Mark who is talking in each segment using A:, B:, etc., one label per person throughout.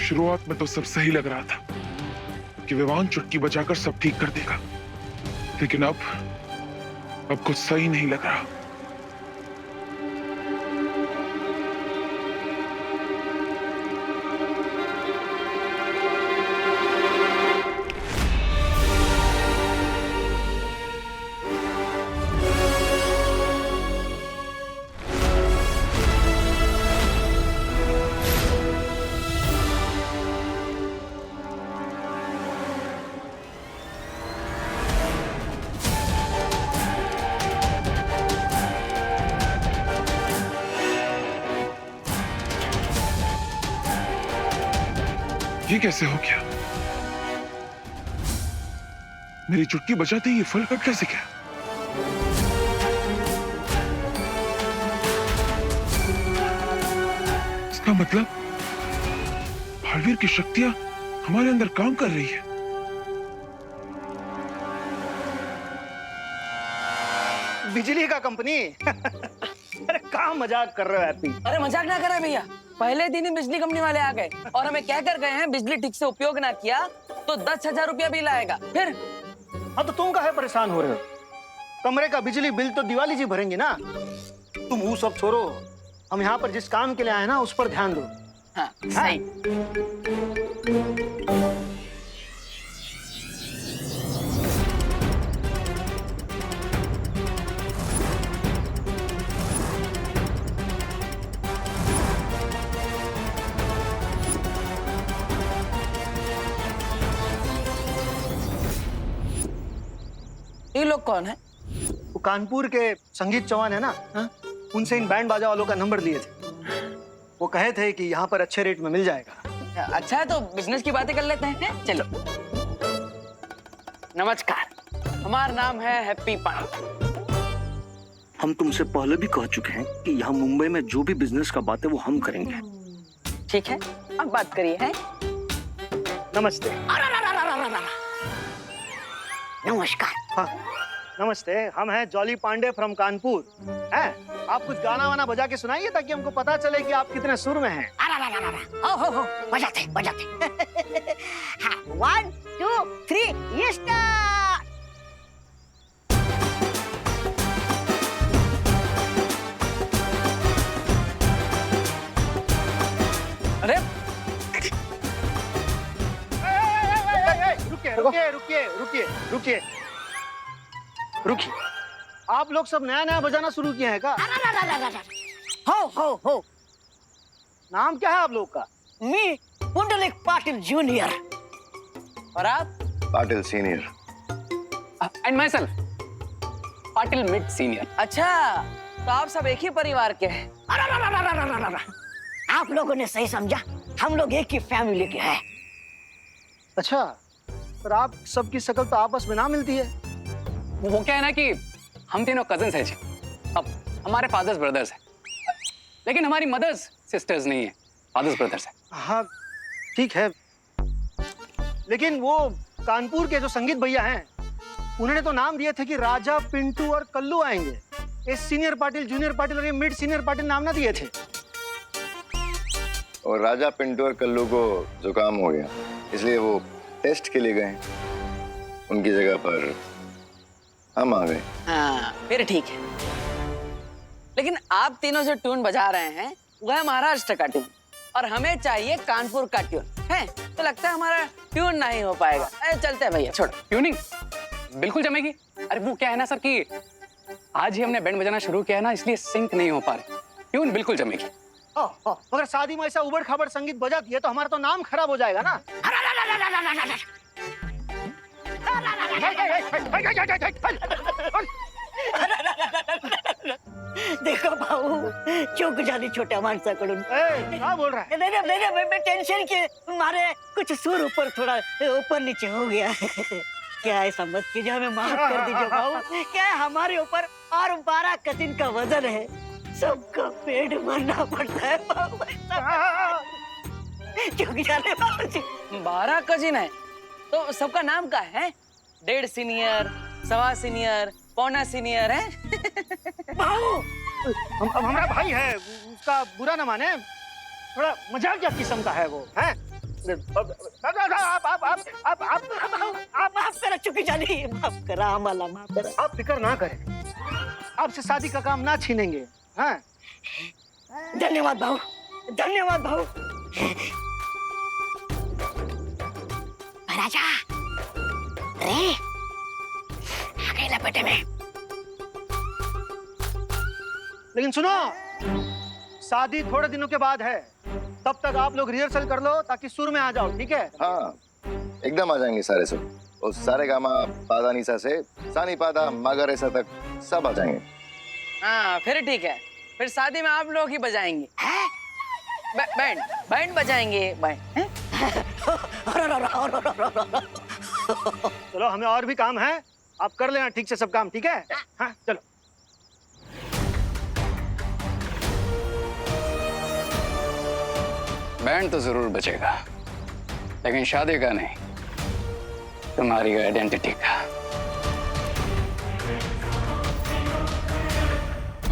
A: शुरुआत में तो सब सही लग रहा था कि विवान चुटकी बजाकर सब ठीक कर देगा, लेकिन अब कुछ सही नहीं लग रहा। ये कैसे हो गया? मेरी चुटकी बजाते ही ये फल कट कैसे गया? इसका मतलब भालवीर की शक्तियां हमारे अंदर काम कर रही है।
B: बिजली का कंपनी अरे कहाँ मजाक कर रहे हो हैप्पी?
C: अरे मजाक ना करे भैया, पहले दिन ही बिजली कंपनी वाले आ गए और हमें कह कर गए हैं बिजली ठीक से उपयोग ना किया तो 10,000 रुपया बिल आएगा। फिर
B: हाँ तो तुम काहे परेशान हो रहे हो? कमरे का बिजली बिल तो दिवाली जी भरेंगे ना। तुम वो सब छोड़ो, हम यहाँ पर जिस काम के लिए आए ना उस पर ध्यान दो।
C: हाँ सही। ये लोग कौन है?
B: वो कानपुर के संगीत चौहान है ना,
C: हाँ?
B: उनसे इन बैंड बाजा वालों का नंबर लिए थे। वो कहे थे कि यहाँ पर अच्छे रेट में मिल जाएगा।
C: अच्छा है तो बिजनेस की बातें कर लेते हैं। चलो। नमस्कार, हमारा नाम है हैप्पी पांडे।
B: हम तुमसे पहले भी कह चुके हैं कि यहाँ मुंबई में जो भी बिजनेस का बात है वो हम करेंगे।
C: ठीक है, अब बात करिए। है
B: नमस्ते।
C: नमस्कार।
B: हाँ नमस्ते, हम हैं जॉली पांडे फ्रॉम कानपुर। हैं आप कुछ गाना वाना बजा के सुनाइए ताकि हमको पता चले कि आप कितने सुर में हैं।
D: हो बजाते हाँ 1 2 3 ये स्टार्ट।
C: अरे
B: रुकिए। आप लोग सब नया नया बजाना शुरू किए हैं क्या?
D: हो
B: नाम क्या है आप लोग का?
D: मी पुंडलिक पाटिल जूनियर।
C: और आप?
E: Patil senior.
C: And my self Patil mid senior. अच्छा तो आप सब एक ही परिवार के हैं।
D: आप लोगों ने सही समझा, हम लोग एक ही फैमिली के हैं।
B: अच्छा, पर आप सबकी शक्ल तो आपस में ना मिलती है।
F: वो क्या है ना कि हम तीनों कजिन्स हैं जी। अब हमारे फादर्स ब्रदर्स हैं, लेकिन हमारी मदर्स सिस्टर्स नहीं है, फादर्स ब्रदर्स हैं।
B: हाँ ठीक है, लेकिन वो कानपुर के जो संगीत भैया हैं उन्होंने तो नाम दिए थे कि राजा, पिंटू और कल्लू आएंगे। ये सीनियर पाटिल, जूनियर पाटिल और ये मिड सीनियर पाटिल नाम ना दिए थे।
E: और राजा, पिंटू और कल्लू को जुकाम हो गया, इसलिए वो टेस्ट के लिए गए। उनकी जगह पर हम आ गए।
C: हाँ फिर ठीक है, लेकिन आप तीनों जो ट्यून बजा रहे हैं वह है महाराष्ट्र का ट्यून और हमें चाहिए कानपुर का ट्यून है, तो लगता है हमारा ट्यून नहीं हो पाएगा। चलते हैं भैया, छोड़ो।
F: ट्यूनिंग बिल्कुल जमेगी। अरे वो क्या है ना सर कि आज ही हमने बैंड बजाना शुरू किया है ना, इसलिए सिंक नहीं हो पा रहे। ट्यून बिल्कुल जमेगी।
B: अगर शादी में ऐसा उबड़ खाबड़ संगीत बजा दिए तो हमारा तो नाम खराब हो जाएगा ना।
D: देखो भाऊ, चूक झाली छोट्या माणसाकडून।
B: क्या बोल रहा है?
D: नहीं, मैं टेंशन के मारे कुछ सुर ऊपर थोड़ा ऊपर नीचे हो गया। क्या ऐसा मत कीजिए, हमें माफ कर दीजिए भाऊ। क्या है, हमारे ऊपर और 12 कजिन का वजन है, सबका पेट भरना पड़ता है भाऊ। चूक झाले भाऊ जी।
C: 12 कजिन है तो सबका नाम क्या है? 1.5 सीनियर, 1.25 सीनियर, 1.25 सीनियर है।
B: भाऊ हमारा भाई है, उसका बुरा न माने, थोड़ा मजाकिया किस्म का है वो है।
D: माफ करा चुकी जानी, माफ करा आम्हाला, माफ करा.
B: आप फिक्र ना करें, आपसे शादी का काम ना छीनेंगे. हाँ,
D: धन्यवाद भाऊ, धन्यवाद भाऊ. राजा रे आ गई लपेटे में.
B: लेकिन सुनो, शादी थोड़े दिनों के बाद है, तब तक आप लोग रिहर्सल कर लो ताकि सुर में आ जाओ. ठीक है?
E: हाँ, एकदम आ जाएंगे सारे सब. और सारे गामा पादा निसा से सानी पादा मागर ऐसा तक सब आ जाएंगे.
C: हाँ फिर ठीक है, फिर शादी में आप लोग ही बजाएंगे. बैंड बैंड बजाएंगे. बैंड.
B: चलो, हमें और भी काम है, आप कर लेना ठीक से सब काम. ठीक है? हाँ, चलो.
F: बैंड तो जरूर बचेगा, लेकिन शादी का नहीं, तुम्हारी आइडेंटिटी का.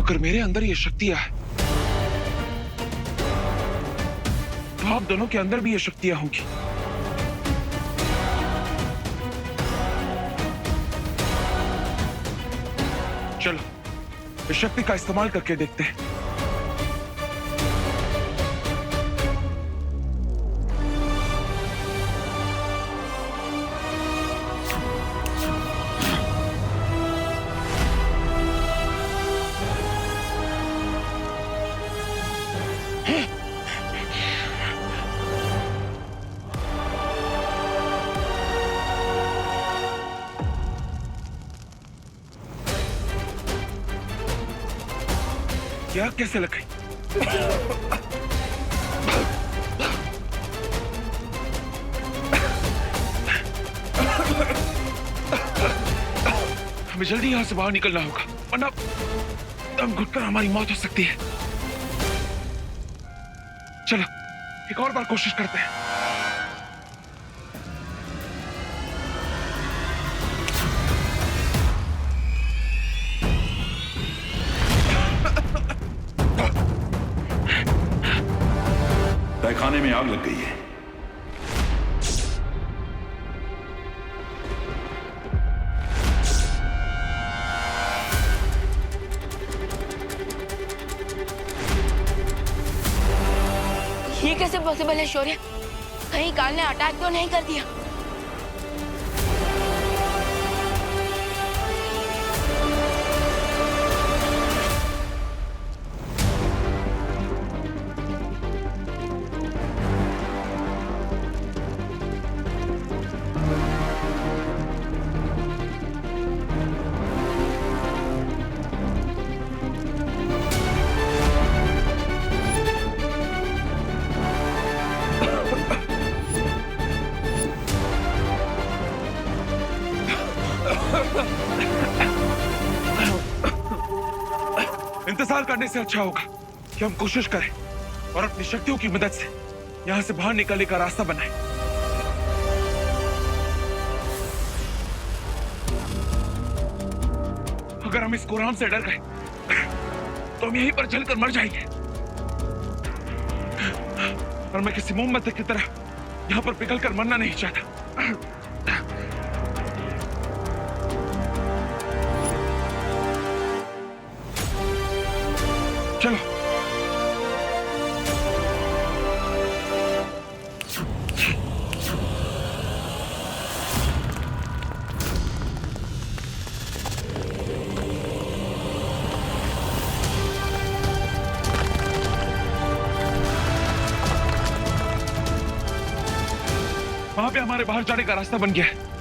A: अगर मेरे अंदर ये शक्तियां है, तो आप दोनों के अंदर भी ये शक्तियां होंगी. चलो, इस शक्ति का इस्तेमाल करके देखते हैं. क्या कैसे लग गई? हमें जल्दी यहां से बाहर निकलना होगा, वरना दम घुटकर हमारी मौत हो सकती है. चलो, एक और बार कोशिश करते हैं.
G: तहखाने में आग लग गई है.
H: ये कैसे पॉसिबल है शौर्य? कहीं काल ने अटैक तो नहीं कर दिया?
A: इंतजार करने से अच्छा होगा कि हम कोशिश करें और अपनी शक्तियों की मदद से यहां से बाहर निकलने का रास्ता बनाएं. अगर हम इस कुरान से डर गए तो हम यहीं पर जलकर मर जाएंगे. और मैं किसी मोमबत्ती की तरह यहां पर पिघलकर मरना नहीं चाहता. चलो. वहां पे हमारे बाहर जाने का रास्ता बन गया है.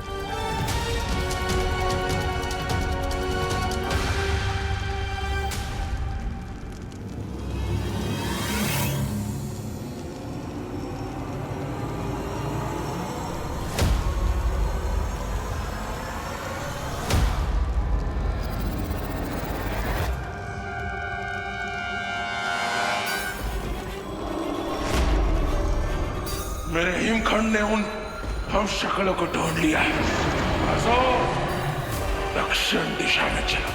A: मेरे हिमखंड ने उन हम शक्लों को ढूंढ लिया है. असो, दक्षिण दिशा में चलो.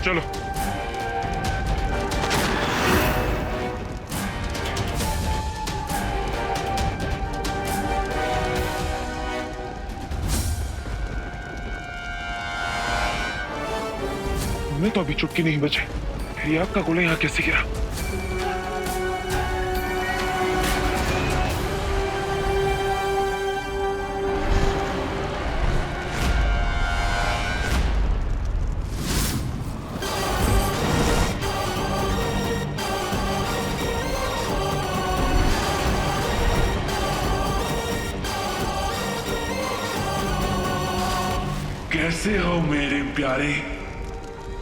A: चलो। हमें तो अभी चुटकी नहीं बचे, फिर ये आपका गोला यहाँ कैसे गिरा?
G: कैसे हो मेरे प्यारे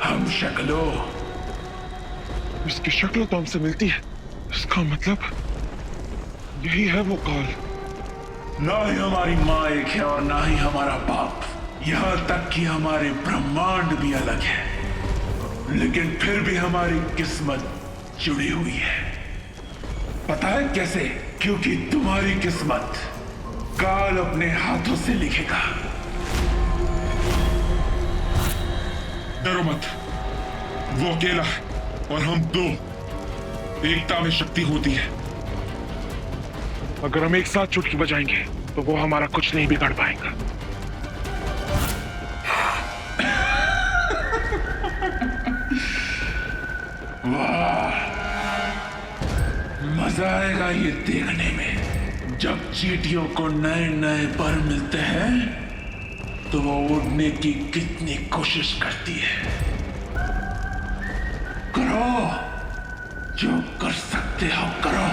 G: हम शक्लों?
A: इसकी शक्ल तो हमसे मिलती है, इसका मतलब यही है वो काल।
G: ना ही हमारी माँ एक है और ना ही हमारा बाप, यहाँ तक कि हमारे ब्रह्मांड भी अलग है, लेकिन फिर भी हमारी किस्मत जुड़ी हुई है। पता है कैसे? क्योंकि तुम्हारी किस्मत काल अपने हाथों से लिखेगा।
A: डरो मत, वो अकेला है और हम दो। एकता में शक्ति होती है। अगर हम एक साथ चुटकी बजाएंगे तो वो हमारा कुछ नहीं बिगाड़ पाएगा।
G: वाह, मजा आएगा ये देखने में। जब चींटियों को नए नए पर मिलते हैं तो वो उड़ने की कितनी कोशिश करती है। करो जो कर सकते हो करो।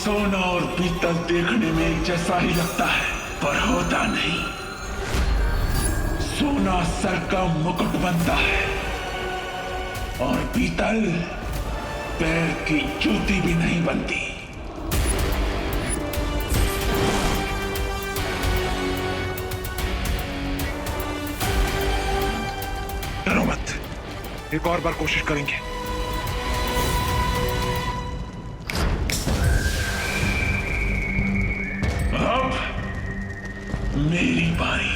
G: सोना और पीतल देखने में एक जैसा ही लगता है, पर होता नहीं। सोना सर का मुकुट बनता है और पीतल पैर की जूती भी नहीं बनती।
A: डरो मत, एक और बार कोशिश करेंगे।
G: अब मेरी बारी।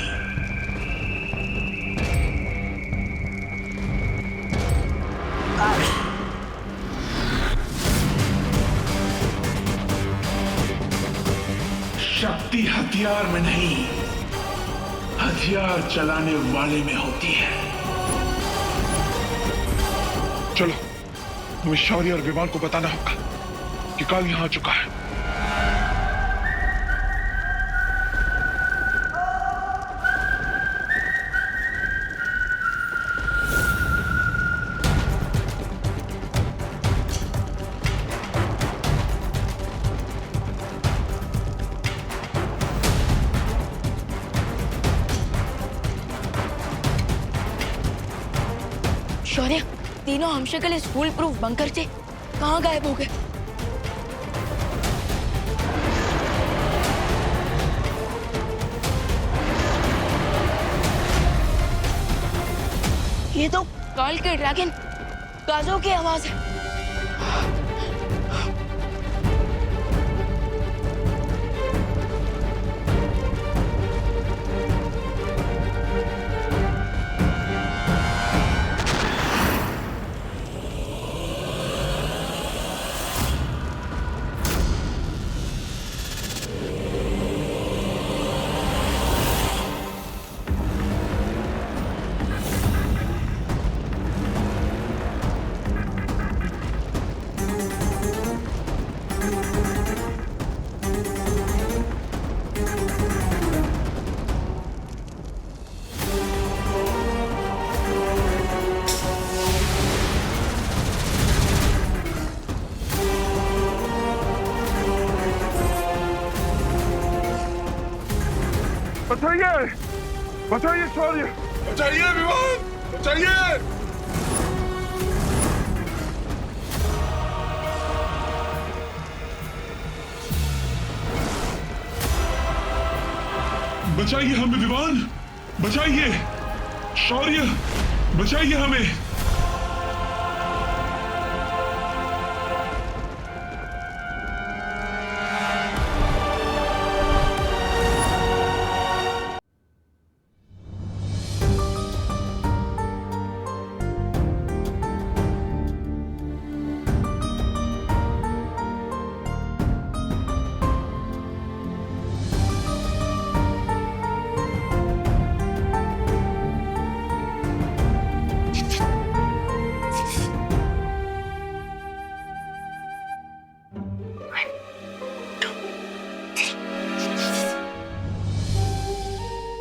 G: शक्ति हथियार में नहीं, हथियार चलाने वाले में होती है।
A: चलो, हमें शौर्य और विमान को बताना होगा कि काल यहाँ आ चुका है।
H: शौर्य, तीनों हमशक्ल इस फूल प्रूफ बंकर से कहाँ गायब हो गए? ये तो काल के ड्रैगन काजो की आवाज है।
A: बचाइए, बचाइए शौर्य, बचाइए विमान, बचाइए।
G: बचाइए हमें विवान, बचाइए शौर्य, बचाइए हमें।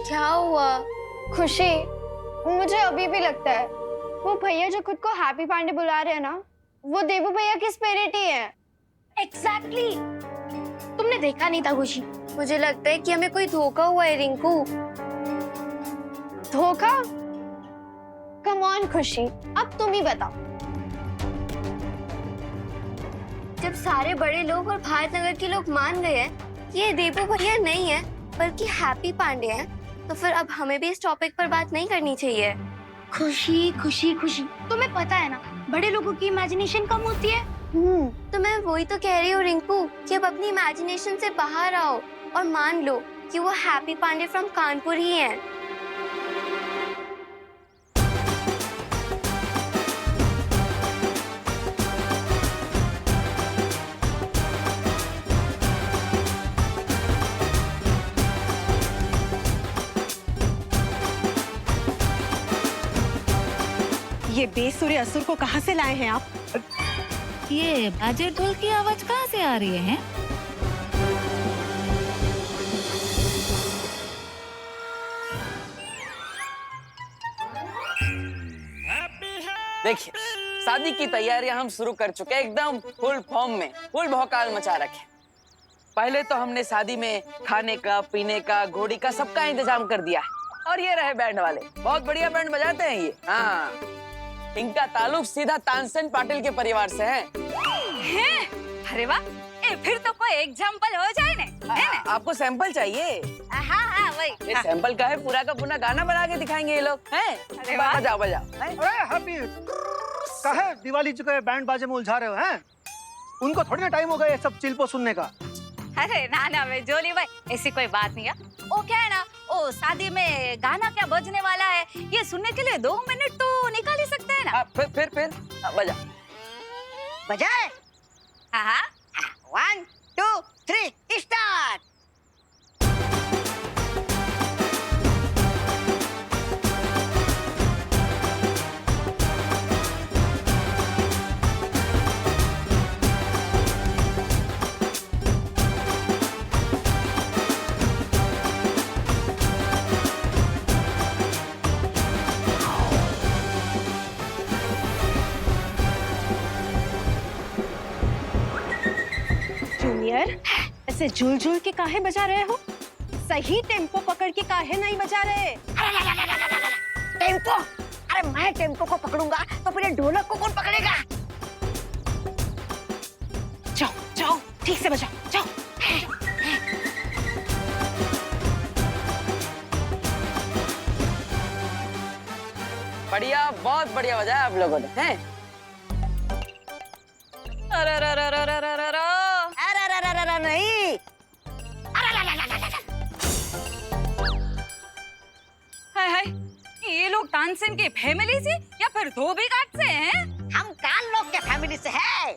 I: क्या हुआ? खुशी, मुझे अभी भी लगता है वो भैया जो खुद को हैप्पी पांडे बुला रहे हैं ना, वो देवू भैया की स्पिरिट ही है। एग्जैक्टली। तुमने देखा नहीं था खुशी? मुझे लगता है कि हमें कोई धोखा हुआ है रिंकू। धोखा? कम ऑन खुशी, अब तुम ही बताओ। जब सारे बड़े लोग और भारत नगर के लोग मान गए हैं कि ये देवू भैया नहीं है बल्कि हैप्पी पांडे हैं, तो फिर अब हमें भी इस टॉपिक पर बात नहीं करनी चाहिए। खुशी खुशी खुशी, तुम्हें पता है ना बड़े लोगों की इमेजिनेशन कम होती है। तो मैं वही तो कह रही हूँ रिंकू कि अब अपनी इमेजिनेशन से बाहर आओ और मान लो कि वो हैप्पी पांडे फ्रॉम कानपुर ही हैं।
J: ये बेसुरे असुर को कहाँ से लाए हैं आप?
K: ये बाजे ढोल की आवाज कहाँ से आ रही है?
C: देखिए, शादी की तैयारियां हम शुरू कर चुके हैं, एकदम फुल फॉर्म में, फुल भौकाल मचा रखे। पहले तो हमने शादी में खाने का, पीने का, घोड़ी का सबका इंतजाम कर दिया है। और ये रहे बैंड वाले, बहुत बढ़िया बैंड बजाते हैं ये। हाँ, इनका ताल्लुक सीधा तानसेन पाटिल के परिवार से है।
K: अरे वाह, फिर तो कोई एग्जाम्पल हो जाए ना?
C: आपको सैंपल चाहिए?
K: हाँ वही।
C: ये सैंपल का है, पूरा का पूरा गाना बना के दिखाएंगे ये लोग। हैं? बजाओ बजाओ।
B: अरे हैप्पी, काहे दिवाली जो के बैंड बाजे में उलझा रहे हो हैं? उनको थोड़ी ना टाइम हो गया ये सब चिल्पो सुनने का।
K: अरे ना भाई जोली भाई, ऐसी कोई बात नहीं है। वो क्या है ना, ओ शादी में गाना क्या बजने वाला है ये सुनने के लिए 2 मिनट तो निकाल ही सकते हैं ना।
C: फिर बजा।
D: बजाए? हाँ 1 2 3 स्टार्ट।
J: जूनियर, ऐसे झूल झूल के काहे बजा रहे हो? सही टेम्पो पकड़ के काहे नहीं बजा रहे?
D: टेम्पो? अरे मैं टेम्पो को पकड़ूंगा तो फिर ढोलक को कौन पकड़ेगा?
J: जाओ ठीक से बजाओ, जाओ।
C: बढ़िया, बहुत बढ़िया बजाया आप लोगों ने। हैं?
D: नहीं।
K: हाय, ये लोग तानसेन की फैमिली से या फिर धोबी घाट से हैं?
D: हम कान लोग के फैमिली से हैं।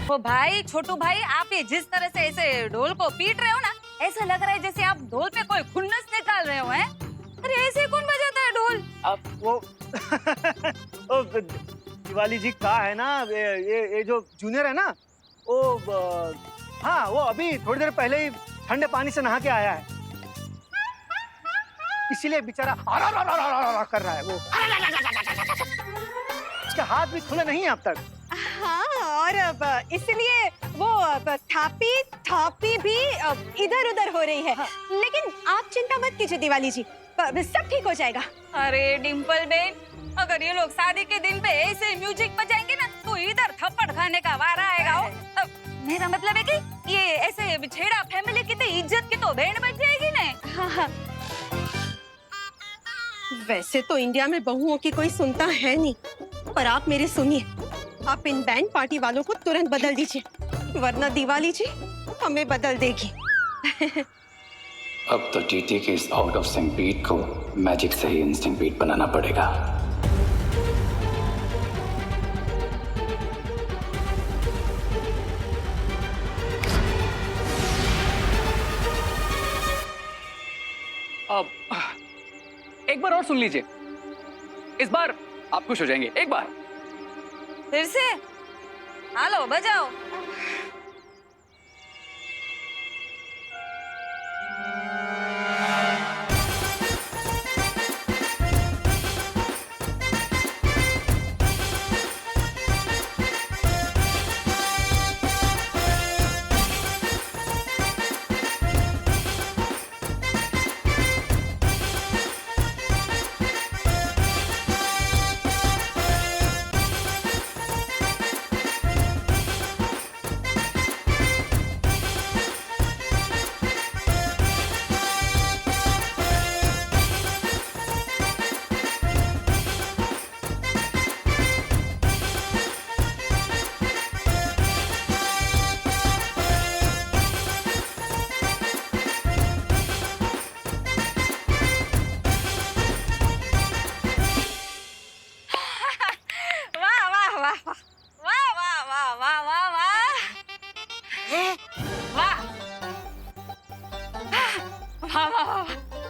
K: वो भाई, छोटू भाई, आप ये जिस तरह से ऐसे ढोल को पीट रहे हो ना, ऐसा लग रहा है जैसे आप ढोल पे कोई खुन्नस निकाल रहे हो हैं। अरे ऐसे कौन बजाता है ढोल?
B: अब वो दिवाली जी का है ना, ये जो जूनियर है ना, वो हाँ, वो अभी थोड़ी देर पहले ही ठंडे पानी से नहा के आया है, इसीलिए बेचारा कर रहा है। वो उसके हाथ भी खुले नहीं है अब तक।
J: हाँ, और अब इसलिए वो थापी थापी भी इधर उधर हो रही है। लेकिन आप चिंता मत कीजिए दिवाली जी, सब ठीक हो जाएगा।
K: अरे डिम्पल बेन, अगर ये लोग शादी के दिन पे ऐसे म्यूजिक बजाएंगे ना तो इधर थप्पड़ खाने का वारा आएगा। मेरा मतलब है कि ये ऐसे छेड़ा फैमिली की तो इज्जत की तो बैंड बज जाएगी ना।
J: हाँ हाँ। वैसे तो इंडिया में बहुओं की कोई सुनता है नहीं, पर आप मेरे सुनिए, आप इन बैंड पार्टी वालों को तुरंत बदल दीजिए, वरना दिवाली जी हमें बदल देगी।
F: अब तो टीटी के इस आउट ऑफ सिंक बीट को मैजिक से ही इंस्टिंक्ट बीट बनाना पड़ेगा। अब एक बार और सुन लीजिए, इस बार आप खुश हो जाएंगे। एक बार
K: फिर से हेलो बजाओ।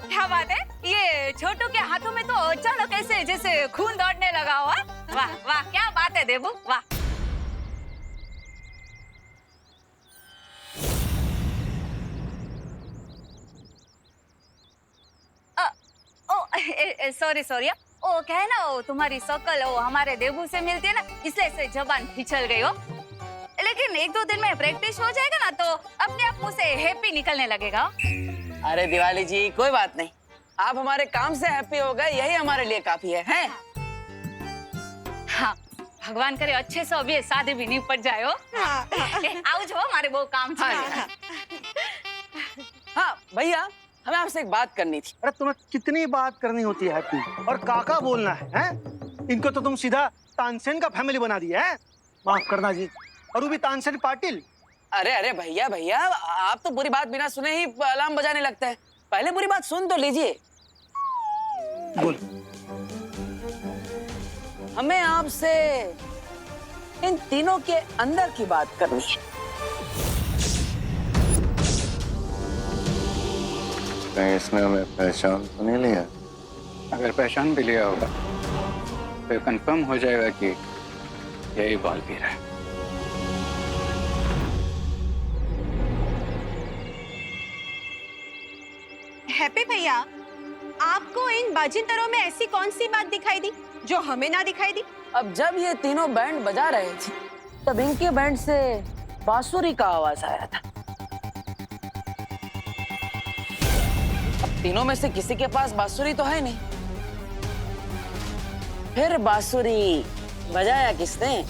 K: क्या बात है, ये छोटू के हाथों में तो अचानक ऐसे जैसे खून दौड़ने लगा हुआ। वाह वाह, क्या बात है देबू, वाह। सॉरी सॉरी, ओ क्या है ना, वो तुम्हारी शकल वो हमारे देबू से मिलती है ना, इसलिए से जबान फिसल गई हो। लेकिन 1-2 दिन में प्रैक्टिस हो जाएगा ना तो अपने आप मुंह से हैप्पी निकलने लगेगा।
C: अरे दिवाली जी कोई बात नहीं, आप हमारे काम से हैप्पी हो गए, यही हमारे लिए काफी है, हैं?
K: हाँ, भगवान करे अच्छे से अभी शादी भी निपट जाए हो। आओ जो हमारे वो काम था।
C: हाँ भैया, हमें आपसे एक बात करनी थी।
B: अरे तुम्हें कितनी बात करनी होती है हैप्पी, और काका बोलना है, हैं? इनको तो तुम सीधा तानसेन का फैमिली बना दिया है। माफ करना जी, और वो भी तानसेन पाटिल।
C: अरे अरे भैया भैया, आप तो बुरी बात बिना सुने ही अलार्म बजाने लगते हैं। पहले बुरी बात सुन तो लीजिए।
B: बोल।
C: हमें आपसे इन तीनों के अंदर की बात करनी है।
E: कहीं इसने हमें पहचान तो नहीं लिया?
F: अगर पहचान भी लिया होगा तो कंफर्म हो जाएगा कि यही बालवीर है।
J: हैप्पी भैया, आपको इन बाजिंदरों में ऐसी कौन सी बात दिखाई दी जो हमें ना दिखाई दी?
C: अब जब ये तीनों बैंड बजा रहे थे तब इनके बैंड से बांसुरी का आवाज आया था। अब तीनों में से किसी के पास बांसुरी तो है नहीं, फिर बांसुरी बजाया किसने?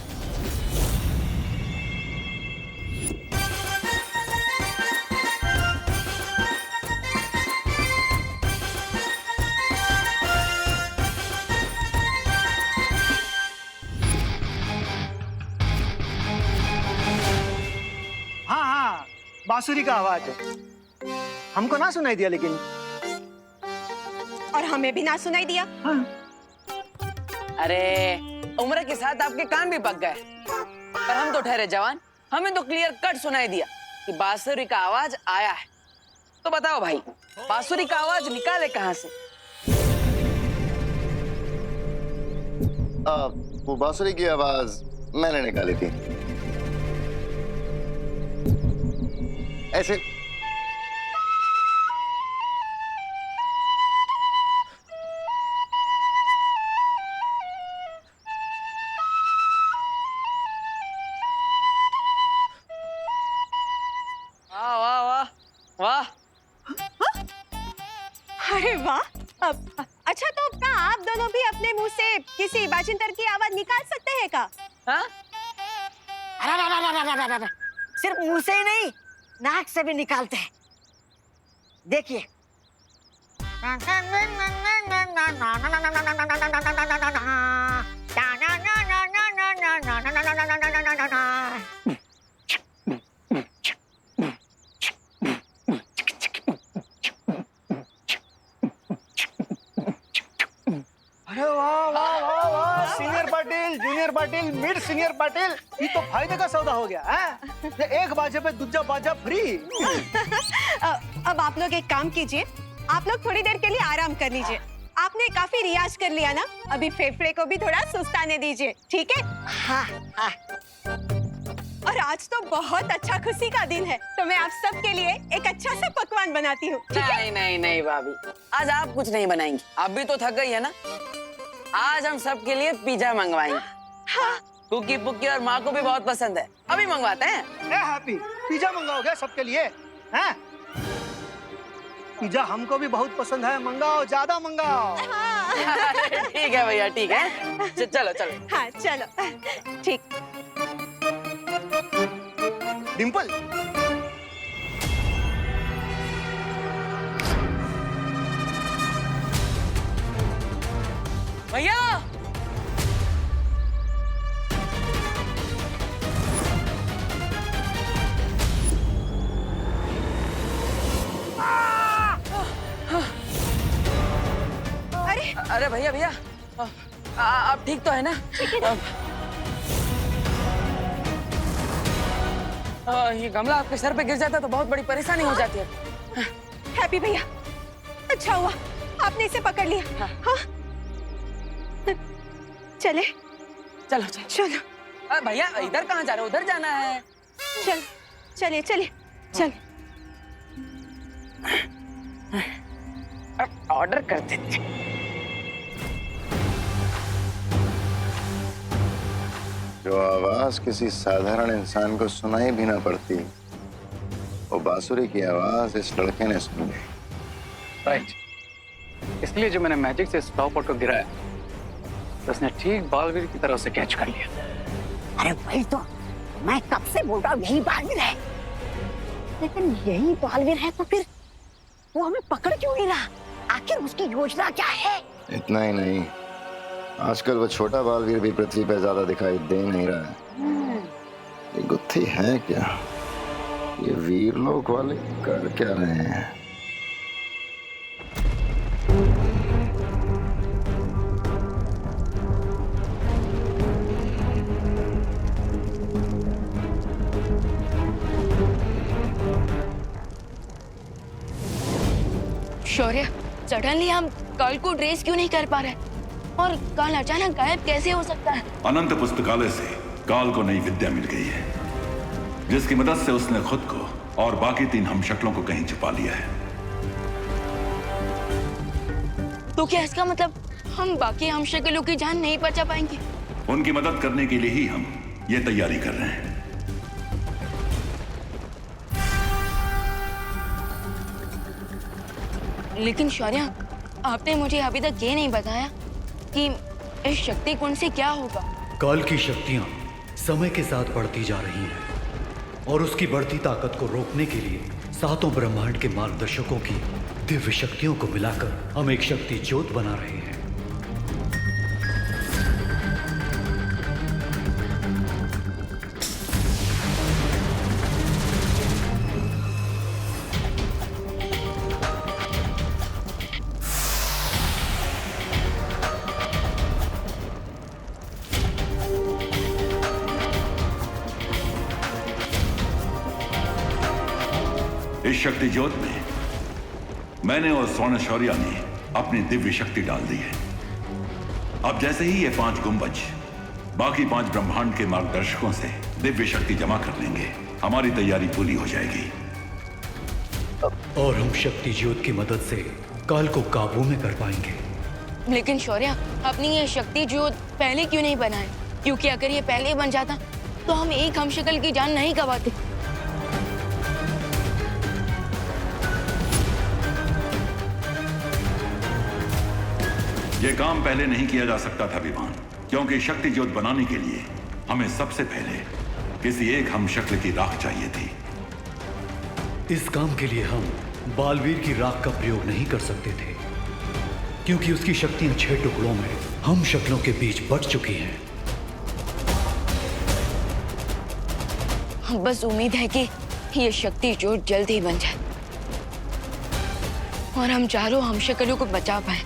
B: बांसुरी का आवाज है, हमको ना सुनाई दिया लेकिन।
J: और हमें भी ना सुनाई दिया।
B: हाँ।
C: अरे उम्र के साथ आपके कान भी पक गए, पर हम तो ठहरे जवान, हमें तो क्लियर कट सुनाई दिया कि बांसुरी का आवाज आया है। तो बताओ भाई, बांसुरी का आवाज निकाले कहाँ से?
E: वो बांसुरी की आवाज मैंने निकाली थी। ऐसे
C: वाह वाह वाह वाह।
J: अरे वाह। अच्छा, तो क्या आप दोनों भी अपने मुंह से किसी बाजिंदर की आवाज निकाल सकते हैं का?
C: हाँ?
D: सिर्फ मुंह से ही नहीं, नाक से भी निकालते हैं। देखिए।
B: अरे वाह वाह वाह वाह, senior Patil, junior Patil, mid senior Patil, ये तो फायदे का सौदा हो गया है। एक बाजे पे दूजा बाजा फ्री।
J: अब आप लोग एक काम कीजिए, आप लोग थोड़ी देर के लिए आराम कर लीजिए। आपने काफी रियाज कर लिया ना, अभी फेफड़े को भी थोड़ा सुस्ताने दीजिए, ठीक है?
D: हाँ हाँ।
J: और आज तो बहुत अच्छा खुशी का दिन है, तो मैं आप सबके लिए एक अच्छा सा पकवान बनाती हूँ, ठीक है?
C: नहीं नहीं नहीं भाभी, आज आप कुछ नहीं बनाएंगी। आप भी तो थक गई है ना। आज हम सबके लिए पिज्जा मंगवाएंगे।
J: हाँ।
C: कुकी पुक्की और माँ को भी बहुत पसंद है, अभी मंगवाते हैं।
B: हैप्पी, पिज्जा मंगाओगे सबके लिए? हैं? पिज्जा हमको भी बहुत पसंद है, मंगाओ, ज्यादा मंगाओ।
C: ठीक है भैया, ठीक है। चलो चलो।
J: हाँ चलो, ठीक।
B: डिम्पल,
C: भैया अरे भैया भैया, आप ठीक तो है ना? ये गमला आपके सर पे गिर जाता तो बहुत बड़ी परेशानी हो जाती है।
J: हैप्पी भैया, अच्छा हुआ आपने इसे पकड़ लिया। हाँ। चले,
C: चलो चलो
J: चलो।
C: भैया इधर कहाँ जा रहे हो? उधर जाना है।
J: चल, चलिए चलिए, चल।
C: अब ऑर्डर कर देते।
E: जो आवाज किसी साधारण इंसान को सुनाई भी ना पड़ती, वो बांसुरी की आवाज इस लड़के ने सुनी।
F: राइट, इसलिए जो मैंने मैजिक से स्टॉप पॉट को गिराया तो उसने ठीक बालवीर की तरह उसे कैच कर लिया।
D: अरे वही तो मैं कब से बोल रहा हूँ, यही बालवीर है। लेकिन यही बालवीर है तो फिर वो हमें पकड़ क्यों नहीं रहा? आखिर उसकी योजना क्या है?
E: इतना ही नहीं, आजकल वो छोटा बालवीर भी पृथ्वी पे ज्यादा दिखाई दे नहीं रहा है। ये गुत्थी है क्या? ये वीर लोक वाले कर क्या रहे हैं?
H: शौर्य, सडनली हम कल को ड्रेस क्यों नहीं कर पा रहे? और कल अचानक गायब कैसे हो सकता है?
G: अनंत पुस्तकालय से काल को नई विद्या मिल गई है, जिसकी मदद से उसने खुद को और बाकी 3 हमशक्लों को कहीं छुपा लिया है।
H: तो क्या इसका मतलब हम बाकी हमशक्लों की जान नहीं बचा पाएंगे?
G: उनकी मदद करने के लिए ही हम ये तैयारी कर रहे हैं।
H: लेकिन शौर्य, आपने मुझे अभी तक ये नहीं बताया कि इस शक्ति कुंड से क्या होगा।
L: काल की शक्तियां समय के साथ बढ़ती जा रही हैं और उसकी बढ़ती ताकत को रोकने के लिए 7 ब्रह्मांड के मार्गदर्शकों की दिव्य शक्तियों को मिलाकर हम एक शक्ति ज्योत बना रहे हैं।
G: इस शक्ति ज्योत में मैंने और स्वर्ण शौर्य ने अपनी दिव्य शक्ति डाल दी है। अब जैसे ही ये 5 गुंबज बाकी 5 ब्रह्मांड के मार्गदर्शकों से दिव्य शक्ति जमा कर लेंगे, हमारी तैयारी पूरी हो जाएगी
L: और हम शक्ति ज्योत की मदद से काल को काबू में कर पाएंगे।
H: लेकिन शौर्य, अपनी ये शक्ति ज्योत पहले क्यों नहीं बनाए? क्योंकि अगर ये पहले बन जाता तो हम एक हमशक्ल की जान नहीं गंवाते।
G: यह काम पहले नहीं किया जा सकता था विमान, क्योंकि शक्ति ज्योत बनाने के लिए हमें सबसे पहले किसी एक हमशक्ल की राख चाहिए थी।
L: इस काम के लिए हम बालवीर की राख का प्रयोग नहीं कर सकते थे, क्योंकि उसकी शक्तियां 6 टुकड़ों में हम शक्लों के बीच बट चुकी हैं।
H: बस उम्मीद है कि ये शक्ति जोड़ जल्द ही बन जाए और हम चारों हम शक्लों को बचा पाए।